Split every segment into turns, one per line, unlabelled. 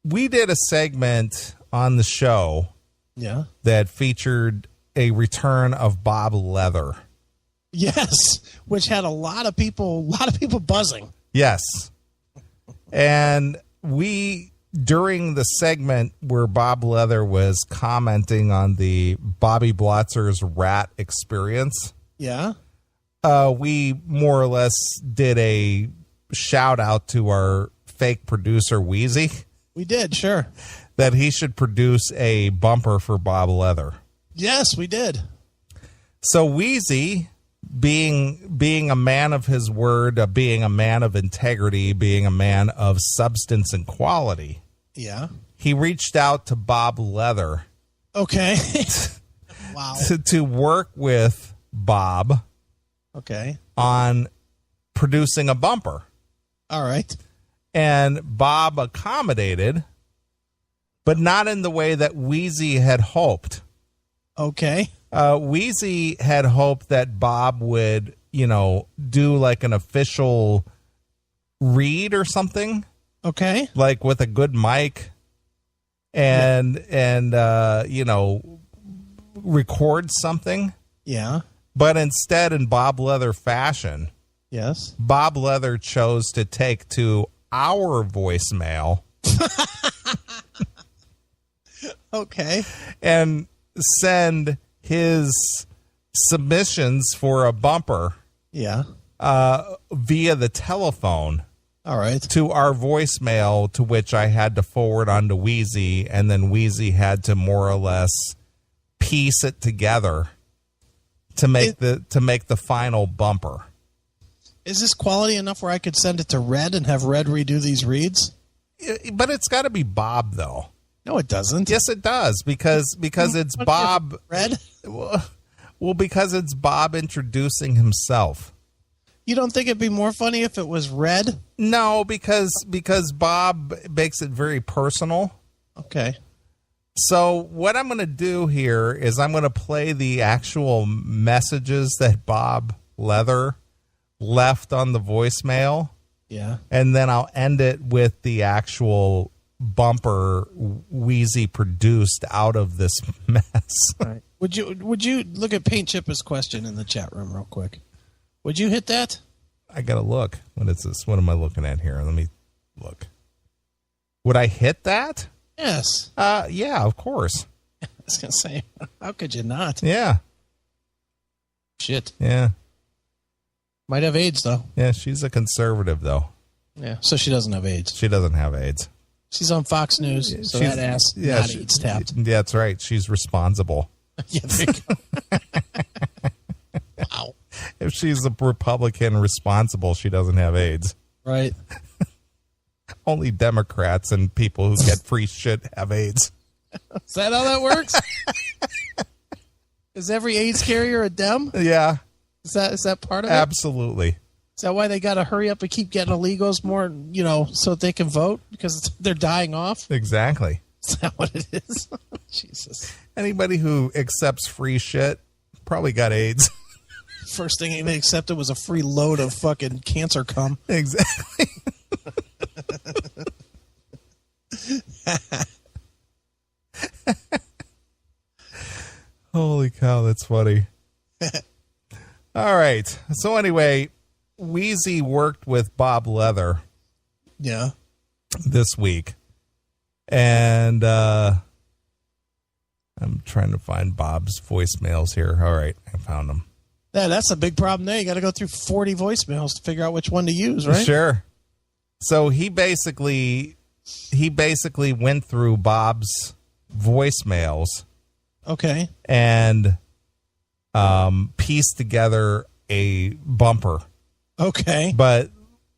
we did a segment on the show that featured a return of Bob Leather.
Yes, which had a lot of people buzzing.
Yes. And during the segment where Bob Leather was commenting on the Bobby Blotzer's rat experience, we more or less did a shout out to our fake producer Wheezy.
We did, sure.
That he should produce a bumper for Bob Leather.
Yes, we did.
So Wheezy, being a man of his word, being a man of integrity, being a man of substance and quality, he reached out to Bob Leather.
Okay. Wow.
To work with Bob.
Okay.
On producing a bumper.
All right.
And Bob accommodated, but not in the way that Wheezy had hoped.
Okay.
Wheezy had hoped that Bob would, do like an official read or something.
Okay.
Like with a good mic and record something.
Yeah.
But instead, in Bob Leather fashion, Bob Leather chose to take to our voicemail.
Okay.
And send his submissions for a bumper via the telephone.
All right.
To our voicemail, to which I had to forward on to Wheezy, and then Wheezy had to more or less piece it together to make the final bumper.
Is this quality enough where I could send it to Red and have Red redo these reads?
But it's got to be Bob, though.
No, it doesn't.
Yes, it does, because it's Bob.
Red?
Well, because it's Bob introducing himself.
You don't think it'd be more funny if it was Red?
No, because Bob makes it very personal.
Okay.
So what I'm going to do here is I'm going to play the actual messages that Bob Leather left on the voicemail.
Yeah.
And then I'll end it with the actual bumper Wheezy produced out of this mess.
All right. Would you look at Paint Chippa's question in the chat room real quick? Would you hit that?
I got to look. What is this? What am I looking at here? Let me look. Would I hit that?
Yes.
Yeah, of course.
I was going to say, how could you not?
Yeah.
Shit.
Yeah.
Might have AIDS, though.
Yeah, she's a conservative, though.
Yeah, so she doesn't have AIDS.
She doesn't have AIDS.
She's on Fox News, so that ass not AIDS tapped.
Yeah, that's right. She's responsible.
Yeah, there you go. Wow.
If she's a Republican responsible, she doesn't have AIDS.
Right.
Only Democrats and people who get free shit have AIDS.
Is that how that works? Is every AIDS carrier a Dem?
Yeah.
Is that part of it?
Absolutely.
Is that why they got to hurry up and keep getting illegals more, so they can vote? Because they're dying off?
Exactly.
Is that what it is? Jesus.
Anybody who accepts free shit probably got AIDS.
First thing they accepted was a free load of fucking cancer cum.
Exactly. Holy cow, that's funny. All right. So anyway, Wheezy worked with Bob Leather.
Yeah.
This week. And I'm trying to find Bob's voicemails here. All right, I found them.
Yeah, that's a big problem there. You got to go through 40 voicemails to figure out which one to use, right?
Sure. So he basically went through Bob's voicemails.
Okay.
And pieced together a bumper.
Okay.
But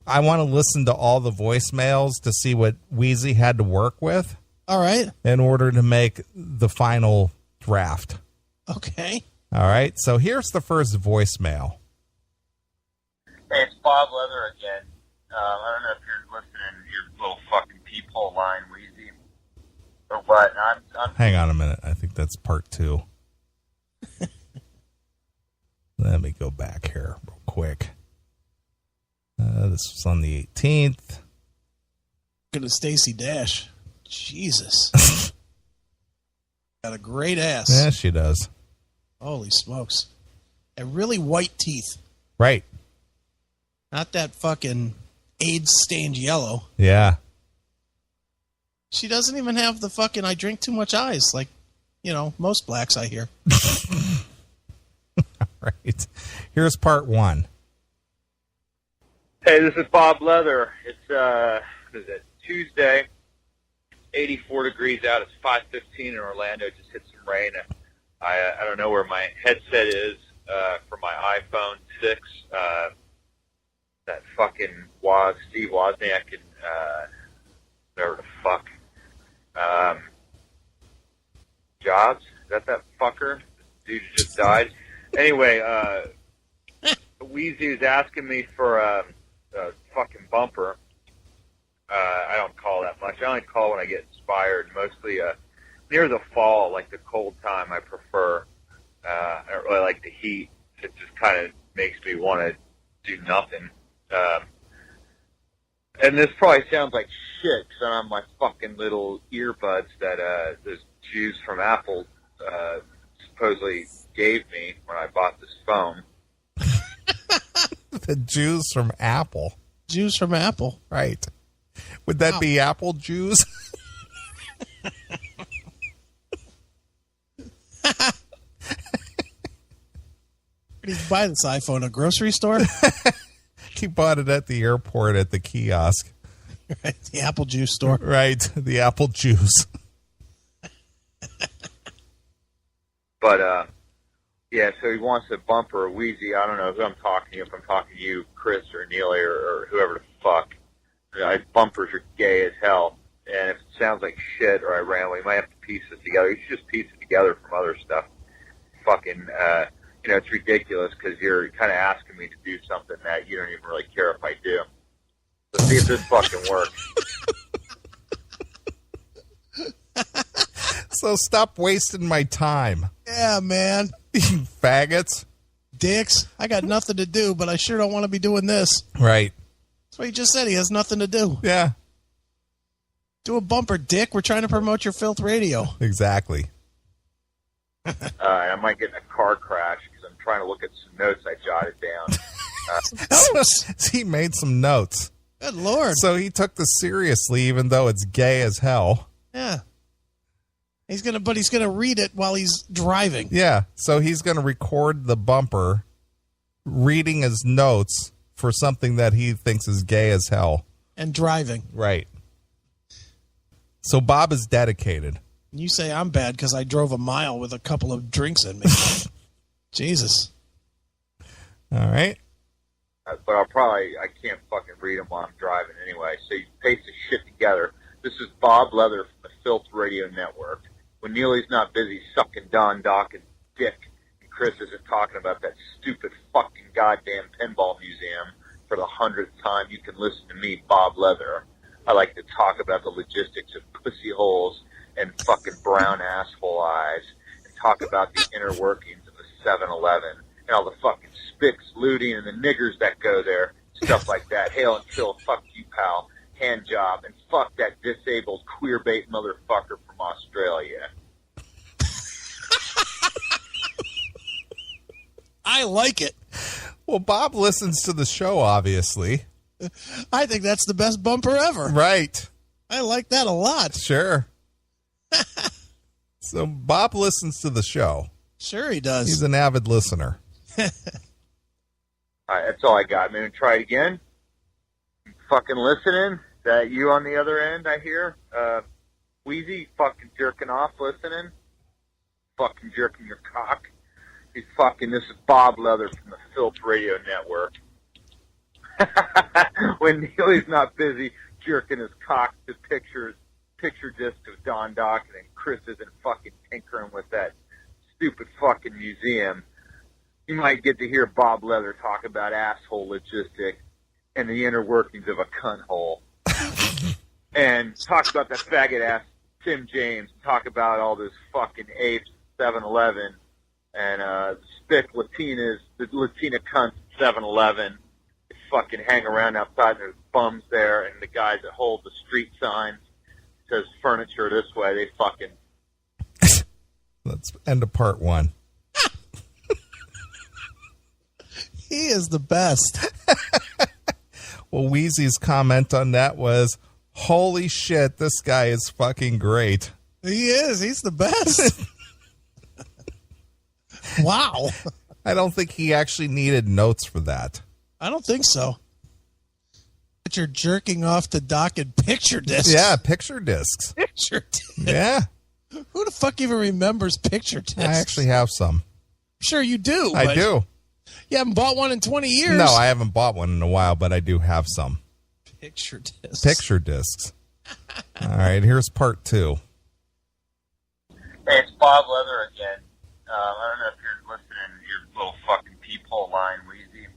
I want to listen to all the voicemails to see what Wheezy had to work with.
All right.
In order to make the final draft.
Okay.
All right. So here's the first voicemail.
Hey, it's Bob Leather again. I don't know if you're listening to your little fucking peephole line, Wheezy, or what. I'm
Hang on a minute. I think that's part 2. Let me go back here real quick. This was on the 18th.
Look at Stacey Dash. Jesus. Got a great ass.
Yeah, she does.
Holy smokes. And really white teeth.
Right.
Not that fucking AIDS-stained yellow.
Yeah.
She doesn't even have the fucking I drink too much eyes like, most blacks I hear.
Right. Here's part 1.
Hey, this is Bob Leather. It's what is it? Tuesday, 84 degrees out. It's 5:15 in Orlando. Just hit some rain. I don't know where my headset is for my iPhone 6. That fucking Steve Wozniak and whatever the fuck. Jobs? Is that fucker? Dude just died. Anyway, Wheezy was asking me for a fucking bumper. I don't call that much. I only call when I get inspired. Mostly near the fall, like the cold time, I prefer. I don't really like the heat. It just kind of makes me want to do nothing. And this probably sounds like shit because I have my fucking little earbuds that those Jews from Apple supposedly gave me when I bought this phone.
The Jews from Apple.
Jews from Apple.
Right. Would that be Apple Jews?
Where did you buy this iPhone? A grocery store?
He bought it at the airport at the kiosk.
Right, the apple juice store.
Right. The Apple Juice.
But, yeah, so he wants a bumper, Wheezy. I don't know who I'm talking to, if I'm talking to you, Chris, or Neely, or whoever the fuck. Bumpers are gay as hell. And if it sounds like shit or I ramble, you might have to piece this together. You should just piece it together from other stuff. Fucking, it's ridiculous because you're kind of asking me to do something that you don't even really care if I do. So see if this fucking works.
So stop wasting my time.
Yeah, man.
You faggots.
Dicks. I got nothing to do, but I sure don't want to be doing this.
Right.
That's what he just said. He has nothing to do.
Yeah.
Do a bumper, dick. We're trying to promote your filth radio.
Exactly.
I might get in a car crash because I'm trying to look at some notes I jotted down.
He made some notes.
Good Lord.
So he took this seriously, even though it's gay as hell.
Yeah. He's gonna read it while he's driving.
Yeah. So he's gonna record the bumper reading his notes for something that he thinks is gay as hell.
And driving.
Right. So Bob is dedicated.
You say I'm bad because I drove a mile with a couple of drinks in me. Jesus.
All right.
But I can't fucking read them while I'm driving anyway. So you paste the shit together. This is Bob Leather from the Filth Radio Network. When Neely's not busy sucking Don Dawkins' dick, and Chris isn't talking about that stupid fucking goddamn pinball museum for the 100th time, you can listen to me, Bob Leather. I like to talk about the logistics of pussy holes and fucking brown asshole eyes, and talk about the inner workings of the 7-Eleven and all the fucking spics, looting, and the niggers that go there, stuff like that. Hail and chill, fuck you, pal, hand job, and fuck that disabled queerbait motherfucker from Australia.
I like it.
Well, Bob listens to the show, obviously.
I think that's the best bumper ever.
Right.
I like that a lot.
Sure. So Bob listens to the show.
Sure he does.
He's an avid listener.
All right, that's all I got. I'm going to try it again. Fucking listening. That you on the other end, I hear. Wheezy, fucking jerking off listening. Fucking jerking your cock. This is Bob Leather from the Filth Radio Network. When Neely's not busy jerking his cock to picture disc of Don Dawkins and Chris isn't fucking tinkering with that stupid fucking museum, you might get to hear Bob Leather talk about asshole logistics and the inner workings of a cunt hole. And talk about that faggot ass Tim James, talk about all this fucking apes 7-Eleven and spick Latinas, the Latina cunts 7-Eleven fucking hang around outside and there's bums there and the guys that hold the street signs. says furniture this way, they fucking...
Let's end of part 1.
He is the best.
Well, Wheezy's comment on that was, holy shit, this guy is fucking great.
He is. He's the best. Wow.
I don't think he actually needed notes for that.
I don't think so. But you're jerking off to Doc and picture discs.
Yeah, picture discs.
Picture discs.
Yeah.
Who the fuck even remembers picture discs?
I actually have some.
Sure you do.
I do.
You haven't bought one in 20 years.
No, I haven't bought one in a while, but I do have some.
Picture discs.
Picture discs. All right, here's part 2.
Hey, it's Bob Leather again. I don't know if you're listening to your little fucking peephole line, Wheezy,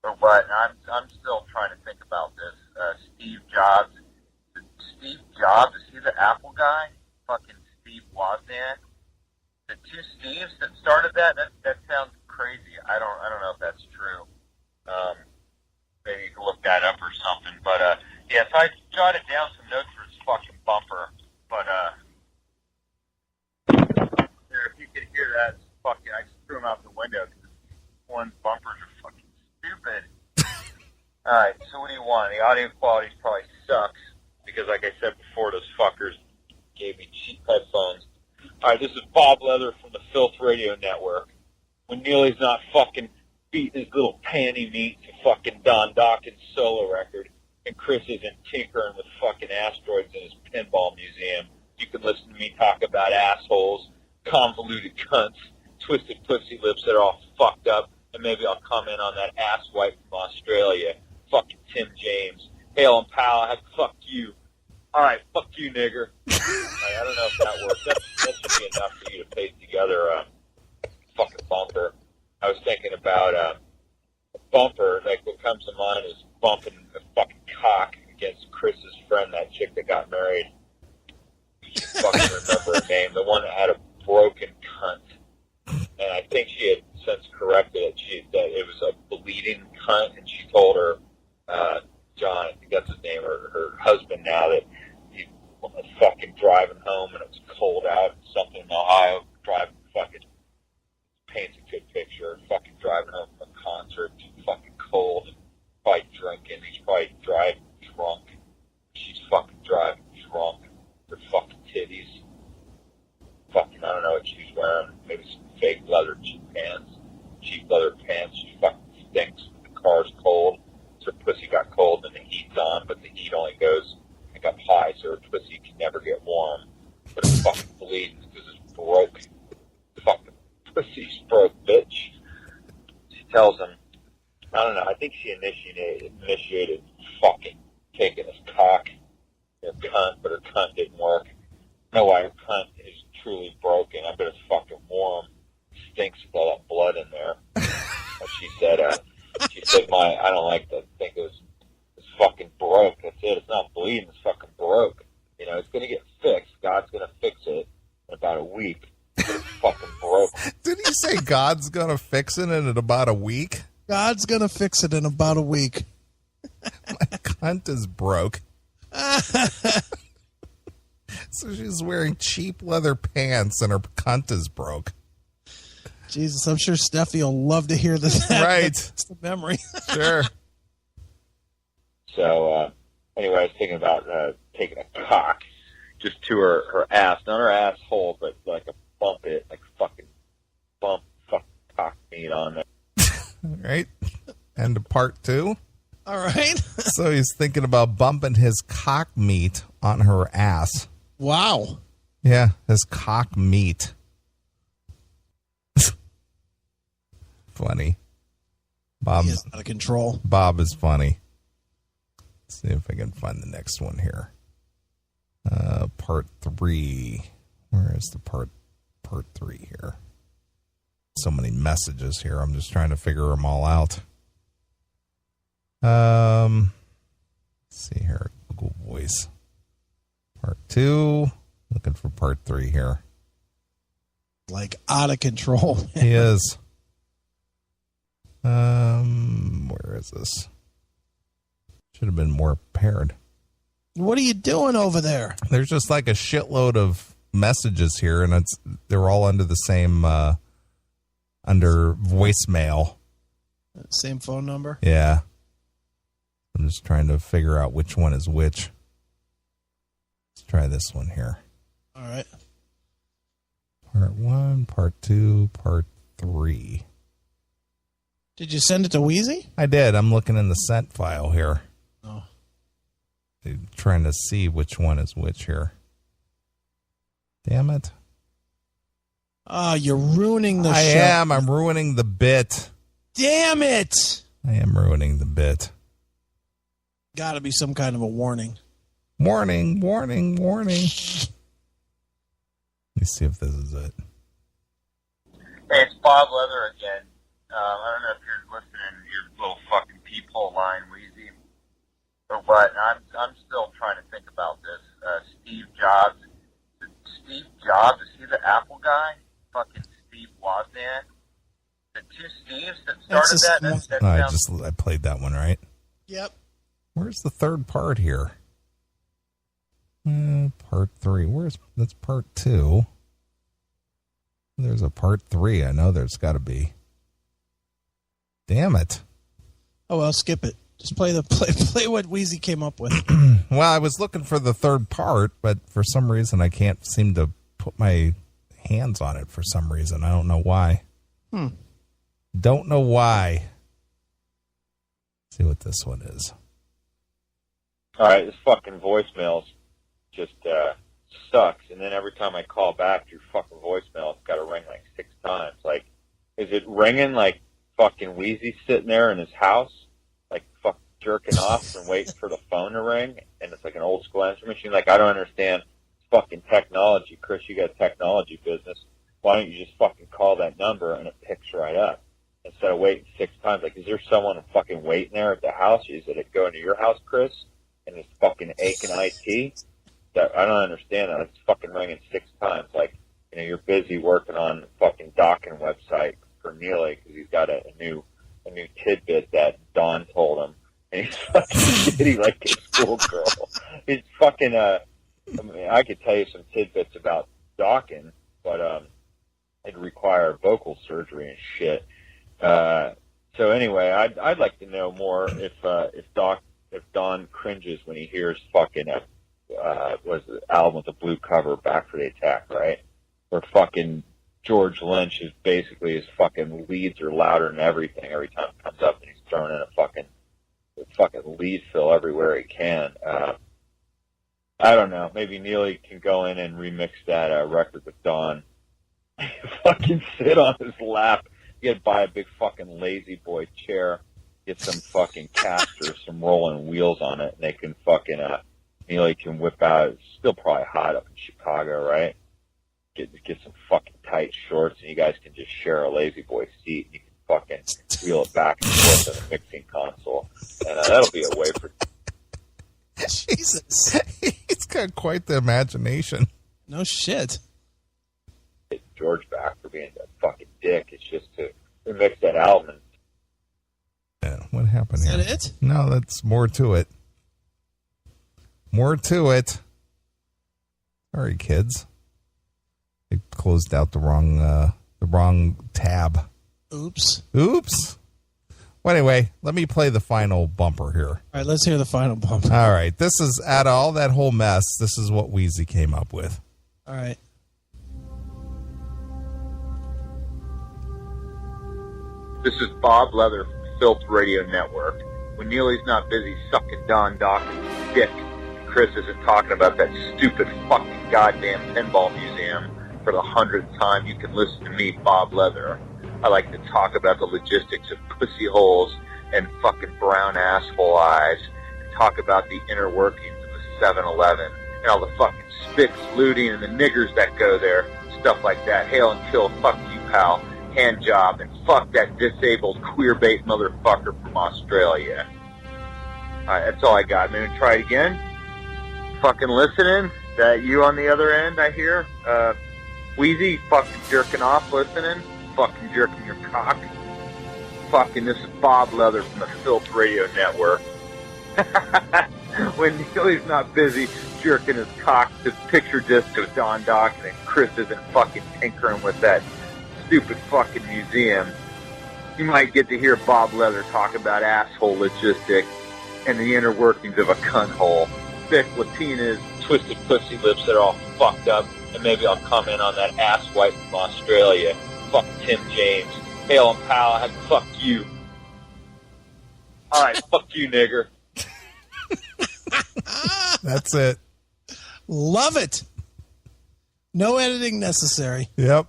or what. I'm still trying to think about this. Steve Jobs. Steve Jobs, is he the Apple guy? Fucking Steve Wozniak? The 2 Steves that started that? That sounds crazy. I don't know if that's true. Maybe you can look that up or something. But yeah, so I jotted down some notes for his fucking bumper. But if you could hear that, it's fucking, I just threw him out the window because one's bumpers are fucking stupid. All right, so what do you want? The audio quality probably sucks because, like I said before, those fuckers gave me cheap headphones. All right, this is Bob Leather from the Filth Radio Network. When Neely's not fucking beating his little panty meat to fucking Don Dawkins' solo record, and Chris isn't tinkering with fucking asteroids in his pinball museum, you can listen to me talk about assholes, convoluted cunts, twisted pussy lips that are all fucked up, and maybe I'll comment on that asswipe from Australia, fucking Tim James. Hail and pow, fuck you. All right, fuck you, nigger. I don't know if that works. That should be enough for you to paste together a fucking bumper. I was thinking about a bumper, like what comes to mind is bumping a fucking cock against Chris's friend, that chick that got married. You fucking remember her name, the one that had a broken cunt. And I think she had since corrected it, that it was a bleeding cunt, and she told her, John, I think that's his name, or her husband now, that he was fucking driving home and it was cold out, something in Ohio, driving fucking, paints a good picture, fucking driving home from a concert, fucking cold, probably drinking, he's probably driving drunk, she's fucking driving drunk, her fucking titties, fucking, I don't know what she's wearing, maybe some fake leather cheap leather pants, she fucking stinks, the car's cold, so her pussy got cold and the heat's on, but the heat only goes like up high, so her pussy can never get warm, but it's fucking bleeding because it's broke, fucking pussy's broke, bitch. She tells him, I don't know, I think she initiated fucking taking his cock, her cunt, but her cunt didn't work. I know why her cunt is truly broken. I bet it's fucking warm. Stinks with all that blood in there. And she said, I don't like to think it's fucking broke. That's it. It's not bleeding. It's fucking broke. You know, it's going to get fixed. God's going to fix it in about a week. But it's fucking broke.
Did he say God's going to fix it in about a week?
God's going to fix it in about a week.
My cunt is broke. So she's wearing cheap leather pants and her cunt is broke.
Jesus, I'm sure Steffi will love to hear this.
Right.
It's the memory.
Sure.
So, anyway, I was thinking about taking a cock just to her ass, not her asshole, but like a bump it, like fucking cock meat on it.
All right. And to part 2.
All right.
So he's thinking about bumping his cock meat on her ass.
Wow.
Yeah, his cock meat. Funny. Bob
He is out of control.
Bob is funny. Let's see if I can find the next one here. Part 3. Where is the part 3 here? So many messages here. I'm just trying to figure them all out. Let's see here. Google Voice. Part 2. Looking for part 3 here.
Like out of control.
He is. Where is this? Should have been more prepared.
What are you doing over there?
There's just like a shitload of messages here, and they're all under the same under voicemail.
Same phone number?
Yeah. I'm just trying to figure out which one is which. Let's try this one here.
All right.
Part 1, Part 2, Part 3.
Did you send it to Wheezy?
I did. I'm looking in the sent file here.
Oh.
I'm trying to see which one is which here. Damn it.
Oh, you're ruining the show.
I am. I'm ruining the bit.
Damn it.
I am ruining the bit.
Got to be some kind of a warning.
Warning, warning, warning. Let me see if this is it.
Hey, it's Bob Leather again. I don't know if you're listening to your little fucking peephole line, Wheezy, or what. I'm still trying to think about this. Steve Jobs. Steve Jobs, is he the Apple guy? Fucking Steve Wozniak? The two Steves that started that?
I played that one, right?
Yep.
Where's the third part here? Part 3. That's Part 2. There's a Part 3. I know there's got to be. Damn it.
Oh, well, skip it. Just play what Wheezy came up with.
Well, I was looking for the third part, but for some reason I can't seem to put my hands on it for some reason. I don't know why. Don't know why. Let's see what this one is.
All right, this fucking voicemail just sucks. And then every time I call back your fucking voicemail, it's got to ring like 6 times. Like, is it ringing like fucking Wheezy sitting there in his house, like fucking jerking off and waiting for the phone to ring? And it's like an old school answering machine. Like, I don't understand fucking technology. Chris, you got a technology business. Why don't you just fucking call that number and it picks right up instead of waiting 6 times? Like, is there someone fucking waiting there at the house? Is it going to your house, Chris? And it's fucking aching IT? I don't understand that. It's fucking ringing 6 times. Like, you're busy working on the fucking docking website for Neely because he's got a new tidbit that Don told him, and he's fucking shitty like a schoolgirl. It's fucking. I mean, I could tell you some tidbits about docking, but it'd require vocal surgery and shit. So anyway, I'd like to know more if Don cringes when he hears fucking was the album with the blue cover, Back for the Attack, right? Where fucking George Lynch is basically his fucking leads are louder than everything every time it comes up, and he's throwing in a fucking lead fill everywhere he can. I don't know. Maybe Neely can go in and remix that record with Don. Fucking sit on his lap. You gotta buy a big fucking lazy boy chair. Get some fucking casters, some rolling wheels on it, and they can fucking Neely can whip out. It's still probably hot up in Chicago, right? Get some fucking tight shorts, and you guys can just share a lazy boy seat. And you can fucking wheel it back and forth on the mixing console, and that'll be a way for.
Jesus,
he's got quite the imagination.
No shit.
Get George back for being a fucking dick. It's just to remix that album.
Yeah, what happened here?
Is that it?
No, that's more to it. More to it. Sorry, kids. They closed out the wrong tab.
Oops.
Well, anyway, let me play the final bumper here.
All right, let's hear the final bumper.
All right, this is out of all that whole mess. This is what Wheezy came up with.
All right.
This is Bob Leather from Filth Radio Network. When Neely's not busy sucking Don Dawkins' dick, Chris isn't talking about that stupid fucking goddamn pinball museum for the 100th time, you can listen to me, Bob Leather. I like to talk about the logistics of pussy holes and fucking brown asshole eyes, and talk about the inner workings of the 7-Eleven and all the fucking spics, looting, and the niggers that go there, stuff like that. Hail and kill, fuck you, pal, hand job, and fuck that disabled queerbait motherfucker from Australia. Alright, that's all I got. Maybe try it again. Fucking listening? That you on the other end, I hear? Wheezy, fucking jerking off listening? Fucking jerking your cock? Fucking, this is Bob Leather from the Filth Radio Network. when Neely's not busy jerking his cock to picture disc to Don Doc, and Chris isn't fucking tinkering with that stupid fucking museum, you might get to hear Bob Leather talk about asshole logistics and the inner workings of a cunt hole. Thick Latina's twisted pussy lips that are all fucked up, and maybe I'll comment on that ass wife from Australia. Fuck Tim James. Hail and pal, fuck you. Alright, fuck you, nigger.
That's it.
Love it. No editing necessary.
Yep.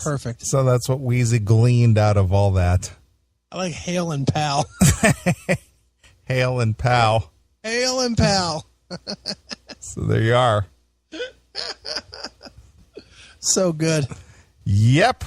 Perfect.
So that's what Wheezy gleaned out of all that.
I like hail and pal.
Hail and pal.
Hail and pal.
So there you are.
So good.
Yep.